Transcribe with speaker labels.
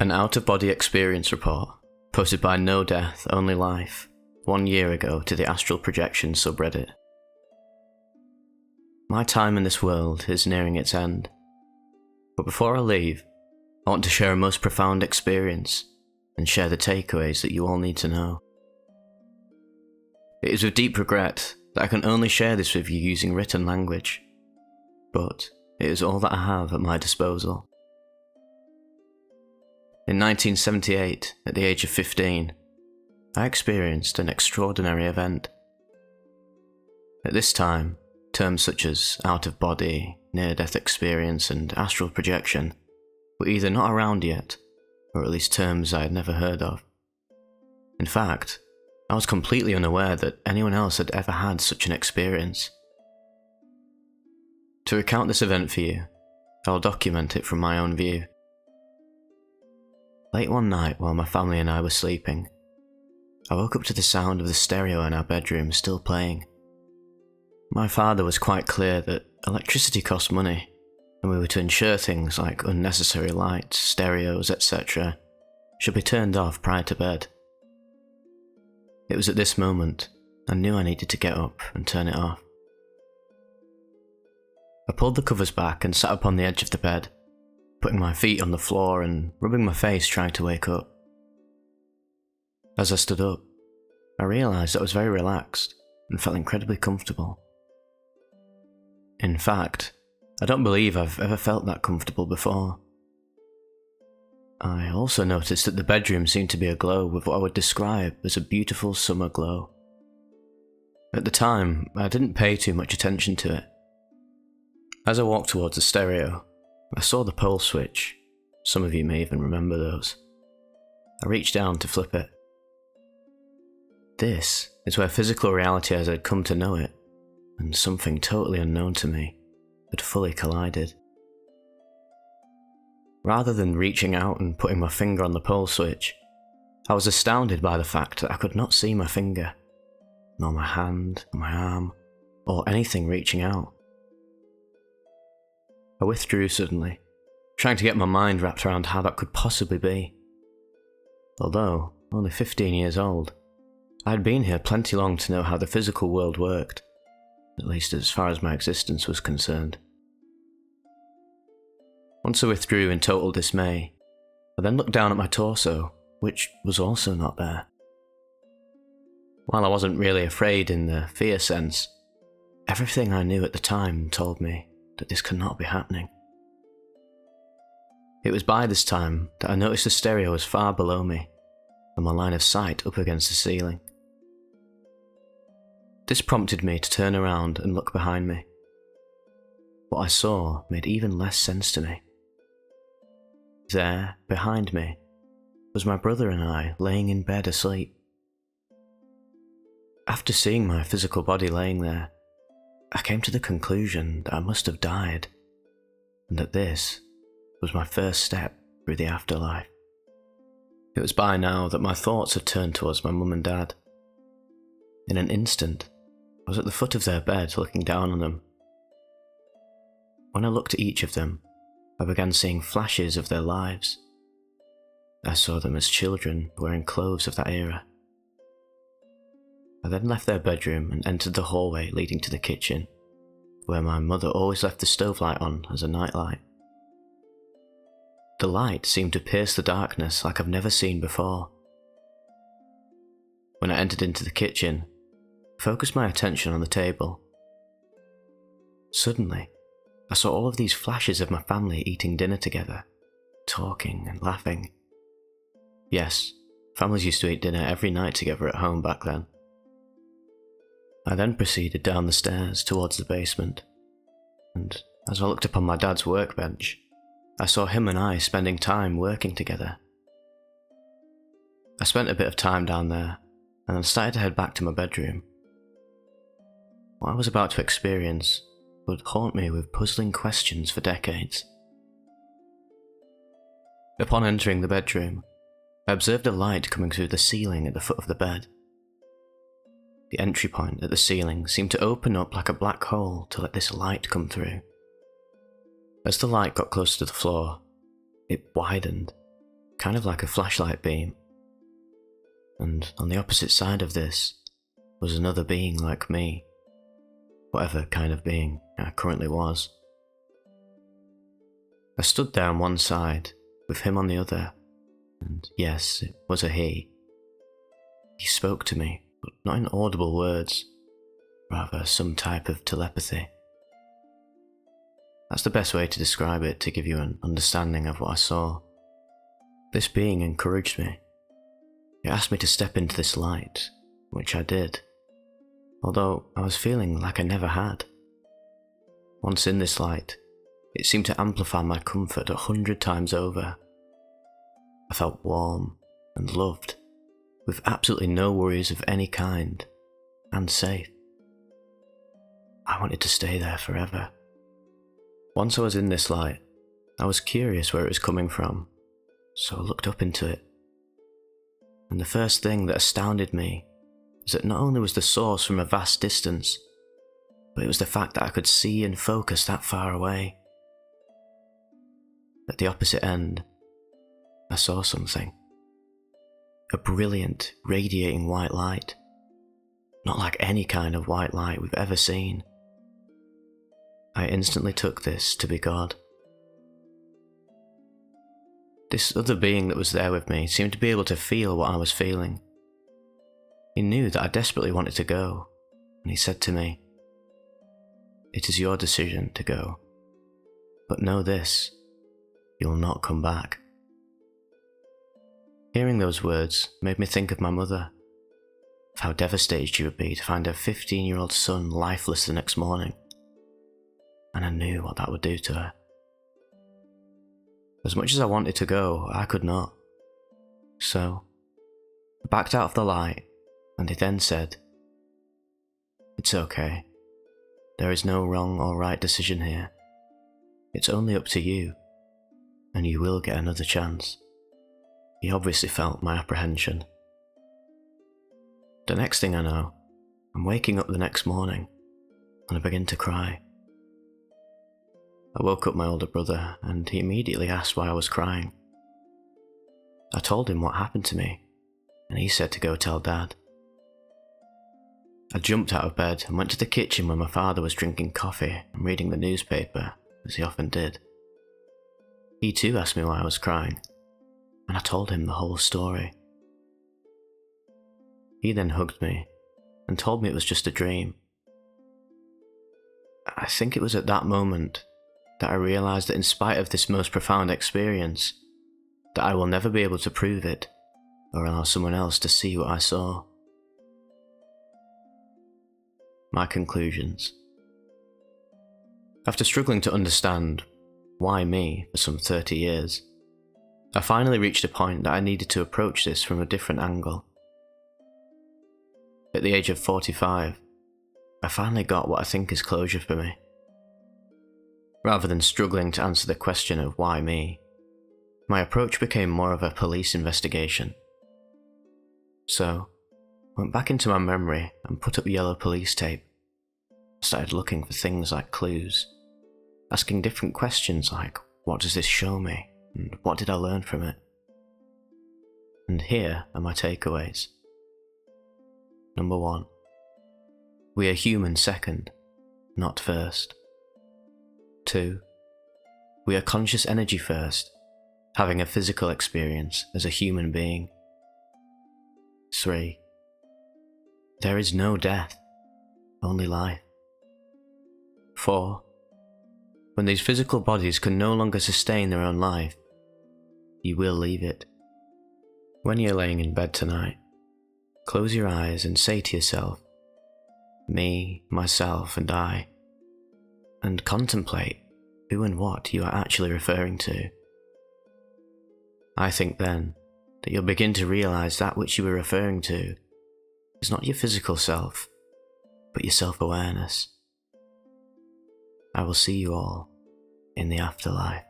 Speaker 1: An out-of-body experience report, posted by No Death, Only Life, 1 year ago to the Astral Projection subreddit. My time in this world is nearing its end. But before I leave, I want to share a most profound experience and share the takeaways that you all need to know. It is with deep regret that I can only share this with you using written language, but it is all that I have at my disposal. In 1978, at the age of 15, I experienced an extraordinary event. At this time, terms such as out-of-body, near-death experience and astral projection were either not around yet, or at least terms I had never heard of. In fact, I was completely unaware that anyone else had ever had such an experience. To recount this event for you, I'll document it from my own view. Late one night while my family and I were sleeping, I woke up to the sound of the stereo in our bedroom still playing. My father was quite clear that electricity cost money, and we were to ensure things like unnecessary lights, stereos, etc. should be turned off prior to bed. It was at this moment I knew I needed to get up and turn it off. I pulled the covers back and sat upon the edge of the bed, putting my feet on the floor and rubbing my face trying to wake up. As I stood up, I realised I was very relaxed and felt incredibly comfortable. In fact, I don't believe I've ever felt that comfortable before. I also noticed that the bedroom seemed to be aglow with what I would describe as a beautiful summer glow. At the time, I didn't pay too much attention to it. As I walked towards the stereo, I saw the pole switch. Some of you may even remember those. I reached down to flip it. This is where physical reality as I'd come to know it, and something totally unknown to me, had fully collided. Rather than reaching out and putting my finger on the pole switch, I was astounded by the fact that I could not see my finger, nor my hand, or my arm, or anything reaching out. I withdrew suddenly, trying to get my mind wrapped around how that could possibly be. Although only 15 years old, I had been here plenty long to know how the physical world worked, at least as far as my existence was concerned. Once I withdrew in total dismay, I then looked down at my torso, which was also not there. While I wasn't really afraid in the fear sense, everything I knew at the time told me that this could not be happening. It was by this time that I noticed the stereo was far below me, and my line of sight up against the ceiling. This prompted me to turn around and look behind me. What I saw made even less sense to me. There, behind me, was my brother and I laying in bed asleep. After seeing my physical body laying there, I came to the conclusion that I must have died, and that this was my first step through the afterlife. It was by now that my thoughts had turned towards my mum and dad. In an instant, I was at the foot of their bed looking down on them. When I looked at each of them, I began seeing flashes of their lives. I saw them as children wearing clothes of that era. I then left their bedroom and entered the hallway leading to the kitchen, where my mother always left the stove light on as a nightlight. The light seemed to pierce the darkness like I've never seen before. When I entered into the kitchen, I focused my attention on the table. Suddenly, I saw all of these flashes of my family eating dinner together, talking and laughing. Yes, families used to eat dinner every night together at home back then. I then proceeded down the stairs towards the basement, and as I looked upon my dad's workbench, I saw him and I spending time working together. I spent a bit of time down there, and then started to head back to my bedroom. What I was about to experience would haunt me with puzzling questions for decades. Upon entering the bedroom, I observed a light coming through the ceiling at the foot of the bed. The entry point at the ceiling seemed to open up like a black hole to let this light come through. As the light got closer to the floor, it widened, kind of like a flashlight beam, and on the opposite side of this was another being like me, whatever kind of being I currently was. I stood there on one side, with him on the other, and yes, it was a he. He spoke to me, but not in audible words, rather some type of telepathy. That's the best way to describe it to give you an understanding of what I saw. This being encouraged me. It asked me to step into this light, which I did, although I was feeling like I never had. Once in this light, it seemed to amplify my comfort 100 times over. I felt warm and loved, with absolutely no worries of any kind, and safe. I wanted to stay there forever. Once I was in this light, I was curious where it was coming from, so I looked up into it. And the first thing that astounded me was that not only was the source from a vast distance, but it was the fact that I could see and focus that far away. At the opposite end, I saw something. A brilliant, radiating white light. Not like any kind of white light we've ever seen. I instantly took this to be God. This other being that was there with me seemed to be able to feel what I was feeling. He knew that I desperately wanted to go, and he said to me, "It is your decision to go, but know this, you'll not come back." Hearing those words made me think of my mother, of how devastated she would be to find her 15-year-old son lifeless the next morning, and I knew what that would do to her. As much as I wanted to go, I could not. So, I backed out of the light, and he then said, "It's okay. There is no wrong or right decision here. It's only up to you, and you will get another chance." He obviously felt my apprehension. The next thing I know, I'm waking up the next morning, and I begin to cry. I woke up my older brother, and he immediately asked why I was crying. I told him what happened to me, and he said to go tell Dad. I jumped out of bed and went to the kitchen where my father was drinking coffee and reading the newspaper, as he often did. He too asked me why I was crying, and I told him the whole story. He then hugged me and told me it was just a dream. I think it was at that moment that I realised that in spite of this most profound experience, that I will never be able to prove it or allow someone else to see what I saw. My conclusions. After struggling to understand why me for some 30 years, I finally reached a point that I needed to approach this from a different angle. At the age of 45, I finally got what I think is closure for me. Rather than struggling to answer the question of why me, my approach became more of a police investigation. So, I went back into my memory and put up yellow police tape. I started looking for things like clues, asking different questions like, what does this show me, and what did I learn from it? And here are my takeaways. Number 1. We are human second, not first. 2. We are conscious energy first, having a physical experience as a human being. 3. There is no death, only life. 4. When these physical bodies can no longer sustain their own life, you will leave it. When you're laying in bed tonight, close your eyes and say to yourself, me, myself, and I, and contemplate who and what you are actually referring to. I think then that you'll begin to realise that which you were referring to is not your physical self, but your self-awareness. I will see you all in the afterlife.